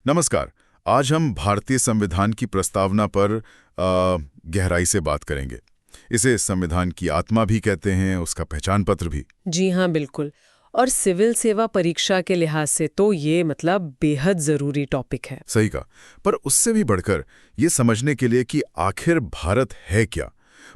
नमस्कार। आज हम भारतीय संविधान की प्रस्तावना पर गहराई से बात करेंगे। इसे संविधान की आत्मा भी कहते हैं, उसका पहचान पत्र भी। जी हाँ, बिल्कुल। और सिविल सेवा परीक्षा के लिहाज से तो ये बेहद ज़रूरी टॉपिक है। सही कहा। पर उससे भी बढ़कर ये समझने के लिए कि आखिर भारत है क्या,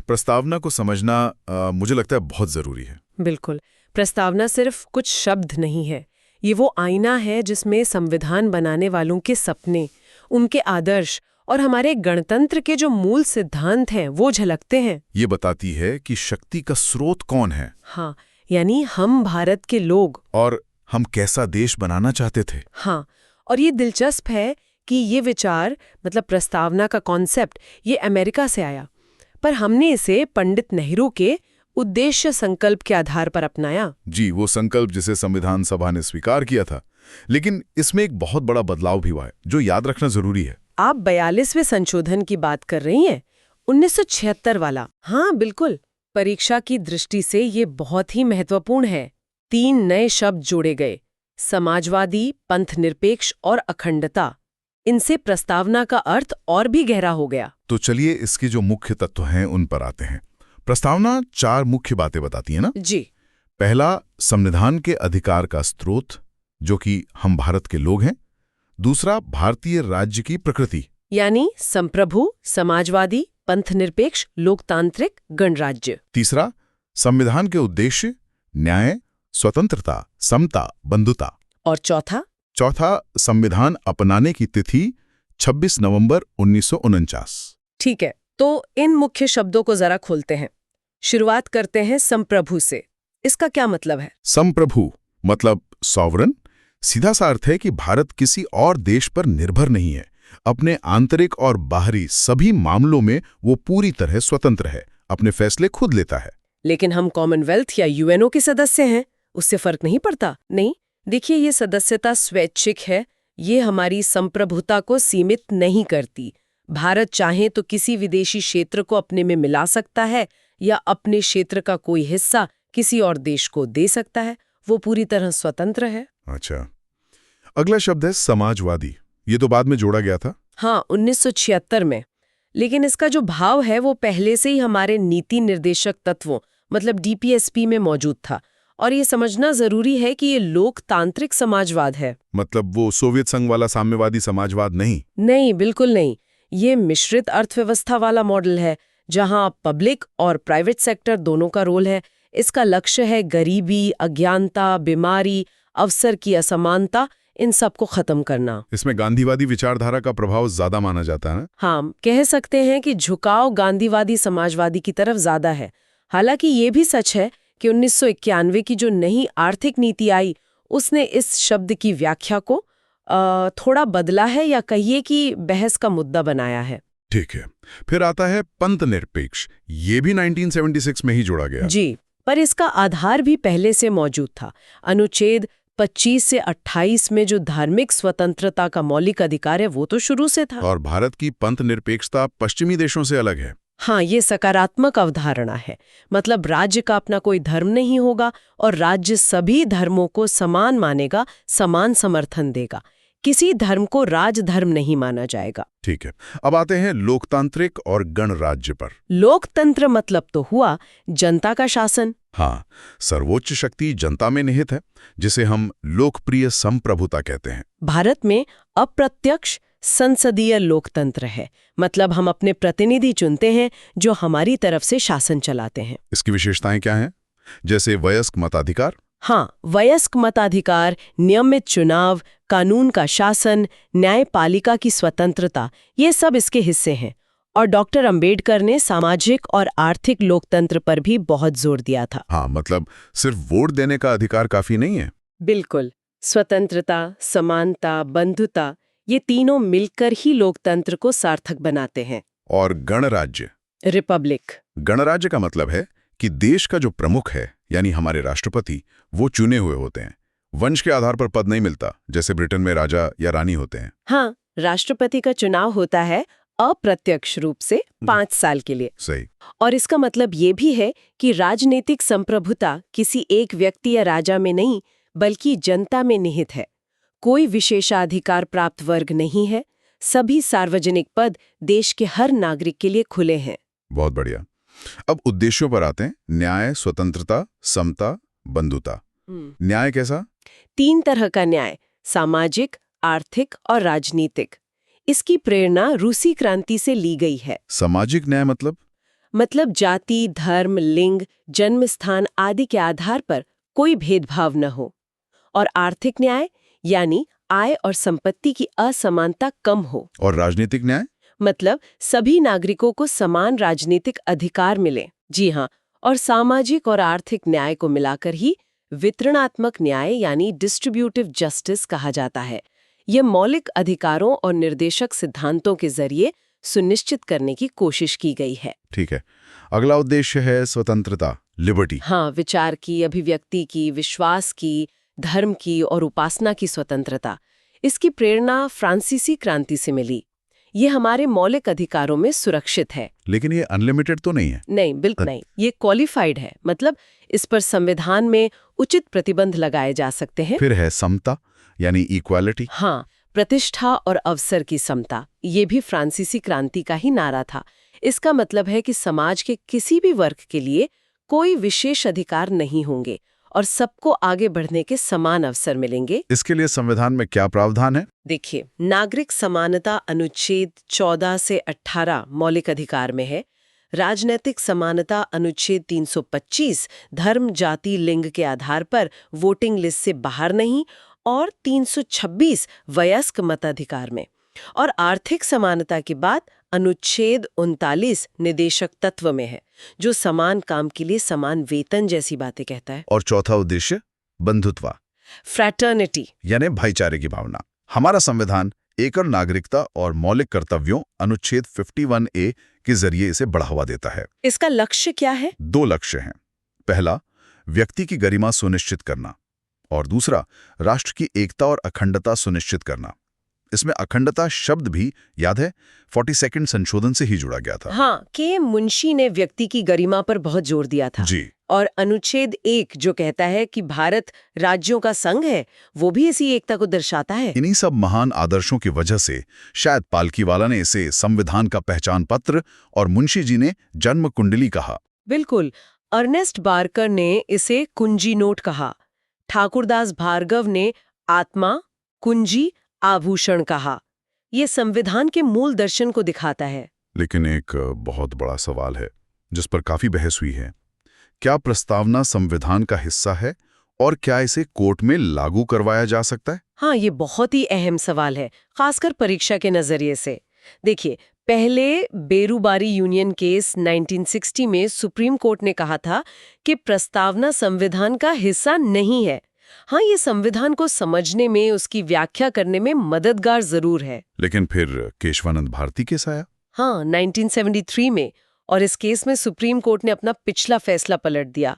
प्रस्तावना को समझना मुझे लगता है बहुत ज़रूरी है। बिल्कुल। प्रस्तावना सिर्फ कुछ शब्द नहीं है, ये वो आईना है जिसमें संविधान बनाने वालों के सपने, उनके आदर्श और हमारे गणतंत्र के जो मूल सिद्धांत हैं वो झलकते हैं। ये बताती है कि शक्ति का स्रोत कौन है। हाँ, यानी हम भारत के लोग। और हम कैसा देश बनाना चाहते थे। हाँ, और ये दिलचस्प है कि ये विचार प्रस्तावना का कॉन्सेप्ट ये अमेरिका से आया, पर हमने इसे पंडित नेहरू के उद्देश्य संकल्प के आधार पर अपनाया। जी, वो संकल्प जिसे संविधान सभा ने स्वीकार किया था। लेकिन इसमें एक बहुत बड़ा बदलाव भी हुआ है जो याद रखना जरूरी है। आप 42वें संशोधन की बात कर रही हैं, 1976 वाला। हाँ बिल्कुल, परीक्षा की दृष्टि से ये बहुत ही महत्वपूर्ण है। 3 नए शब्द जोड़े गए, समाजवादी, पंथनिरपेक्ष और अखंडता। इनसे प्रस्तावना का अर्थ और भी गहरा हो गया। तो चलिए इसके जो मुख्य तत्व हैं उन पर आते हैं। प्रस्तावना 4 मुख्य बातें बताती है ना जी। पहला, संविधान के अधिकार का स्रोत, जो कि हम भारत के लोग हैं। दूसरा, भारतीय राज्य की प्रकृति, यानी संप्रभु, समाजवादी, पंथनिरपेक्ष, लोकतांत्रिक, गणराज्य। तीसरा, संविधान के उद्देश्य, न्याय, स्वतंत्रता, समता, बंधुता। और चौथा, संविधान अपनाने की तिथि 26 नवंबर 1949। ठीक है, तो इन मुख्य शब्दों को जरा खोलते हैं। शुरुआत करते हैं संप्रभु से। इसका क्या मतलब है? संप्रभु मतलब सॉवरन। सीधा सा अर्थ है कि भारत किसी और देश पर निर्भर नहीं है। अपने आंतरिक और बाहरी सभी मामलों में वो पूरी तरह स्वतंत्र है, अपने फैसले खुद लेता है। लेकिन हम कॉमनवेल्थ या यूएनओ के सदस्य हैं, उससे फर्क नहीं पड़ता। नहीं, देखिए, ये सदस्यता स्वैच्छिक है, ये हमारी संप्रभुता को सीमित नहीं करती। भारत चाहे तो किसी विदेशी क्षेत्र को अपने में मिला सकता है या अपने क्षेत्र का कोई हिस्सा किसी और देश को दे सकता है। वो पूरी तरह स्वतंत्र है। अच्छा, अगला शब्द है समाजवादी। ये तो बाद में जोड़ा गया था। हाँ, 1976 में। लेकिन इसका जो भाव है वो पहले से ही हमारे नीति निर्देशक तत्वों डीपीएसपी में मौजूद था। और ये समझना जरूरी है कि ये लोकतांत्रिक समाजवाद है। मतलब वो सोवियत संघ वाला साम्यवादी समाजवाद नहीं। नहीं, बिल्कुल नहीं। ये मिश्रित अर्थव्यवस्था वाला मॉडल है, जहां पब्लिक और प्राइवेट सेक्टर दोनों का रोल है। इसका लक्ष्य है गरीबी, अज्ञानता, बीमारी, अवसर की असमानता, इन सबको खत्म करना। इसमें गांधीवादी विचारधारा का प्रभाव ज्यादा माना जाता है ना? हाँ, कह सकते हैं कि झुकाव गांधीवादी समाजवादी की तरफ ज्यादा है। हालांकि ये भी सच है कि 1991 की जो नई आर्थिक नीति आई, उसने इस शब्द की व्याख्या को थोड़ा बदला है, या कहिए कि बहस का मुद्दा बनाया है। ठीक है, फिर आता है पंथनिरपेक्ष। ये भी 1976 में ही जोड़ा गया। जी, पर इसका आधार भी पहले से मौजूद था। अनुच्छेद 25 से 28 में जो धार्मिक स्वतंत्रता का मौलिक अधिकार है वो तो शुरू से था। और भारत की पंथनिरपेक्षता पश्चिमी देशों से अलग है। हाँ, ये सकारात्मक अवधारणा है। राज्य का अपना कोई धर्म नहीं होगा और राज्य सभी धर्मों को समान मानेगा, समान समर्थन देगा। किसी धर्म को राजधर्म नहीं माना जाएगा। ठीक है, अब आते हैं लोकतांत्रिक और गणराज्य पर। लोकतंत्र मतलब तो हुआ जनता का शासन। हाँ, सर्वोच्च शक्ति जनता में निहित है, जिसे हम लोकप्रिय संप्रभुता कहते हैं। भारत में अप्रत्यक्ष संसदीय लोकतंत्र है। हम अपने प्रतिनिधि चुनते हैं जो हमारी तरफ से शासन चलाते हैं। इसकी विशेषताएं क्या हैं? जैसे वयस्क मताधिकार। हाँ, वयस्क मताधिकार, नियमित चुनाव, कानून का शासन, न्यायपालिका की स्वतंत्रता, ये सब इसके हिस्से हैं। और डॉक्टर अंबेडकर ने सामाजिक और आर्थिक लोकतंत्र पर भी बहुत जोर दिया था। हाँ, मतलब सिर्फ वोट देने का अधिकार काफी नहीं है। बिल्कुल, स्वतंत्रता, समानता, बंधुता, ये तीनों मिलकर ही लोकतंत्र को सार्थक बनाते हैं। और गणराज्य, रिपब्लिक। गणराज्य का मतलब है कि देश का जो प्रमुख है, यानी हमारे राष्ट्रपति, वो चुने हुए होते हैं। वंश के आधार पर पद नहीं मिलता, जैसे ब्रिटेन में राजा या रानी होते हैं। हाँ, राष्ट्रपति का चुनाव होता है अप्रत्यक्ष रूप से 5 साल के लिए। सही। और इसका मतलब ये भी है कि राजनीतिक संप्रभुता किसी एक व्यक्ति या राजा में नहीं, बल्कि जनता में निहित है। कोई विशेषाधिकार प्राप्त वर्ग नहीं है। सभी सार्वजनिक पद देश के हर नागरिक के लिए खुले हैं। बहुत बढ़िया। अब उद्देश्यों पर आते हैं। न्याय, स्वतंत्रता, समता, बंधुता। न्याय कैसा? 3 तरह का न्याय, सामाजिक, आर्थिक और राजनीतिक। इसकी प्रेरणा रूसी क्रांति से ली गई है। सामाजिक न्याय मतलब जाति, धर्म, लिंग, जन्म स्थान आदि के आधार पर कोई भेदभाव न हो। और आर्थिक न्याय यानी आय और संपत्ति की असमानता कम हो। और राजनीतिक न्याय? मतलब सभी नागरिकों को समान राजनीतिक अधिकार मिले। जी हाँ। और सामाजिक और आर्थिक न्याय को मिलाकर ही वितरणात्मक न्याय यानी डिस्ट्रीब्यूटिव जस्टिस कहा जाता है। यह मौलिक अधिकारों और निर्देशक सिद्धांतों के जरिए सुनिश्चित करने की कोशिश की गई है। ठीक है। अगला उद्देश्य है स्वतंत्रता, लिबर्टी। हाँ, विचार की, अभिव्यक्ति की, विश्वास की, धर्म की और उपासना की स्वतंत्रता। इसकी प्रेरणा फ्रांसीसी क्रांति से मिली। ये हमारे मौलिक अधिकारों में सुरक्षित है। लेकिन ये अनलिमिटेड तो नहीं है? नहीं, बिल्कुल नहीं। ये क्वालिफाइड है, मतलब इस पर संविधान में उचित प्रतिबंध लगाए जा सकते हैं। फिर है समता यानी इक्वालिटी। हाँ, प्रतिष्ठा और अवसर की समता। ये भी फ्रांसीसी क्रांति का ही नारा था। इसका मतलब है कि समाज के किसी भी वर्ग के लिए कोई विशेष अधिकार नहीं होंगे और सबको आगे बढ़ने के समान अवसर मिलेंगे। इसके लिए संविधान में क्या प्रावधान है? देखिए, नागरिक समानता अनुच्छेद 14 से 18 मौलिक अधिकार में है। राजनैतिक समानता अनुच्छेद 325 धर्म, जाति, लिंग के आधार पर वोटिंग लिस्ट से बाहर नहीं, और 326 वयस्क मताधिकार में। और आर्थिक समानता की बात अनुच्छेद 39 निदेशक तत्व में है, जो समान काम के लिए समान वेतन जैसी बातें कहता है। और चौथा उद्देश्य बंधुत्व, फ्रैटर्निटी यानी भाईचारे की भावना। हमारा संविधान एकल नागरिकता और मौलिक कर्तव्यों अनुच्छेद 51A के जरिए इसे बढ़ावा देता है। इसका लक्ष्य क्या है? 2 लक्ष्य हैं। पहला, व्यक्ति की गरिमा सुनिश्चित करना, और दूसरा, राष्ट्र की एकता और अखंडता सुनिश्चित करना। इसमें अखंडता शब्द भी याद है 42वें संशोधन से ही जुड़ा गया था। हाँ, के मुंशी ने व्यक्ति की गरिमा पर बहुत जोर दिया था। जी। और अनुच्छेद 1 जो कहता है कि भारत राज्यों का संघ है, वो भी इसी एकता को दर्शाता है। इन्हीं सब महान आदर्शों की वजह से शायद पालकीवाला ने इसे संविधान का पहचान पत्र और मुंशी जी ने जन्म कुंडली कहा। बिल्कुल। अर्नेस्ट बारकर ने इसे कुंजी नोट कहा। ठाकुरदास भार्गव ने आत्मा, कुंजी, आभूषण कहा। ये संविधान के मूल दर्शन को दिखाता है। लेकिन एक बहुत बड़ा सवाल है जिस पर काफी बहस हुई है। क्या प्रस्तावना संविधान का हिस्सा है और क्या इसे कोर्ट में लागू करवाया जा सकता है? हाँ, ये बहुत ही अहम सवाल है, खासकर परीक्षा के नजरिए से। देखिए, पहले बेरूबारी यूनियन केस 1960 में सुप्रीम कोर्ट ने कहा था कि प्रस्तावना संविधान का हिस्सा नहीं है। हाँ, ये संविधान को समझने में, उसकी व्याख्या करने में मददगार जरूर है। लेकिन फिर केशवानंद भारती केस आया। हाँ, 1973 में, और इस केस में सुप्रीम कोर्ट ने अपना पिछला फैसला पलट दिया।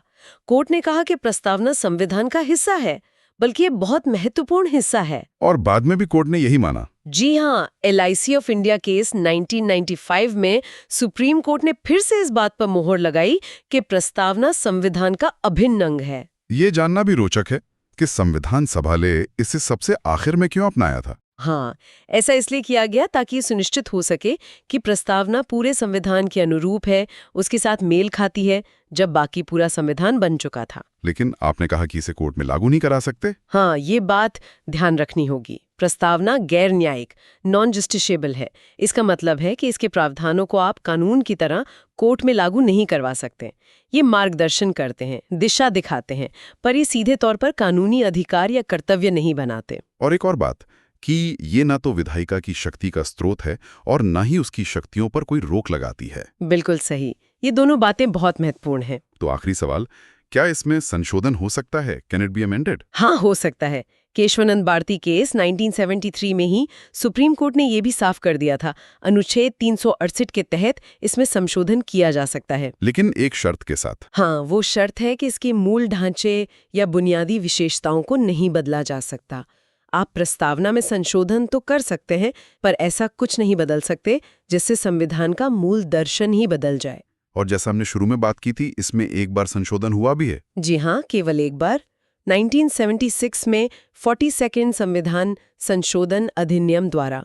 कोर्ट ने कहा कि प्रस्तावना संविधान का हिस्सा है, बल्कि ये बहुत महत्वपूर्ण हिस्सा है। और बाद में भी कोर्ट ने यही माना। जी हाँ, LIC ऑफ इंडिया केस 1995 में सुप्रीम कोर्ट ने फिर से इस बात पर मोहर लगाई कि प्रस्तावना संविधान का अभिन्न अंग है। ये जानना भी रोचक है कि संविधान सभा ने इसे सबसे आखिर में क्यों अपनाया था। हाँ, ऐसा इसलिए किया गया ताकि सुनिश्चित हो सके कि प्रस्तावना पूरे संविधान के अनुरूप है, उसके साथ मेल खाती है, जब बाकी पूरा संविधान बन चुका था। लेकिन आपने कहा कि इसे कोर्ट में लागू नहीं करा सकते। हाँ, ये बात ध्यान रखनी होगी। प्रस्तावना गैर न्यायिक, नॉन जस्टिसेबल है। इसका मतलब है कि इसके प्रावधानों को आप कानून की तरह कोर्ट में लागू नहीं करवा सकते। ये मार्गदर्शन करते हैं, दिशा दिखाते हैं, पर ये सीधे तौर पर कानूनी अधिकार या कर्तव्य नहीं बनाते। और एक और बात कि ये ना तो विधायिका की शक्ति का स्रोत है और ना ही उसकी शक्तियों पर कोई रोक लगाती है। बिल्कुल सही। ये दोनों बातें बहुत महत्वपूर्ण हैं। तो आखिरी सवाल, क्या इसमें संशोधन हो सकता है? Can it be amended? हाँ, हो सकता है। केशवानंद भारती केस 1973 में ही सुप्रीम कोर्ट ने ये भी साफ कर दिया था, अनुच्छेद 368 के तहत इसमें संशोधन किया जा सकता है। लेकिन एक शर्त के साथ। हाँ, वो शर्त है कि इसके मूल ढांचे या बुनियादी विशेषताओं को नहीं बदला जा सकता। आप प्रस्तावना में संशोधन तो कर सकते हैं, पर ऐसा कुछ नहीं बदल सकते जिससे संविधान का मूल दर्शन ही बदल जाए। और जैसा हमने शुरू में बात की थी, इसमें एक बार संशोधन हुआ भी है। जी हाँ, केवल एक बार। 1976 में 42nd संविधान संशोधन अधिनियम द्वारा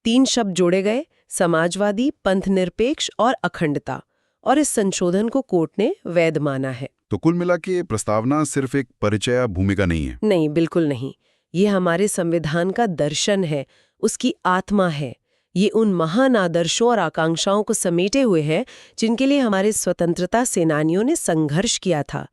3 शब्द जोड़े गए, समाजवादी, पंथनिरपेक्ष और अखंडता, और इस संशोधन को कोर्ट ने वैध माना है। तो कुल मिला के प्रस्तावना सिर्फ एक परिचय भूमिका नहीं है। नहीं, बिल्कुल नहीं। ये हमारे संविधान का दर्शन है, उसकी आत्मा है। ये उन महान आदर्शों और आकांक्षाओं को समेटे हुए है जिनके लिए हमारे स्वतंत्रता सेनानियों ने संघर्ष किया था।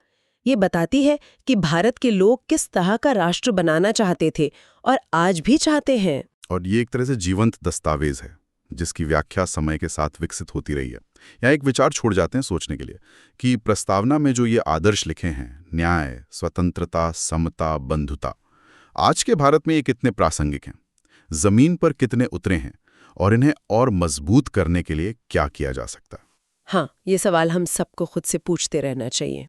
ये बताती है कि भारत के लोग किस तरह का राष्ट्र बनाना चाहते थे और आज भी चाहते हैं। और ये एक तरह से जीवंत दस्तावेज है जिसकी व्याख्या समय के साथ विकसित होती रही है। यहाँ एक विचार छोड़ जाते हैं सोचने के लिए कि प्रस्तावना में जो ये आदर्श लिखे हैं, न्याय, स्वतंत्रता, समता, बंधुता, आज के भारत में ये कितने प्रासंगिक हैं, जमीन पर कितने उतरे हैं और इन्हें और मजबूत करने के लिए क्या किया जा सकता है? हाँ, ये सवाल हम सबको खुद से पूछते रहना चाहिए।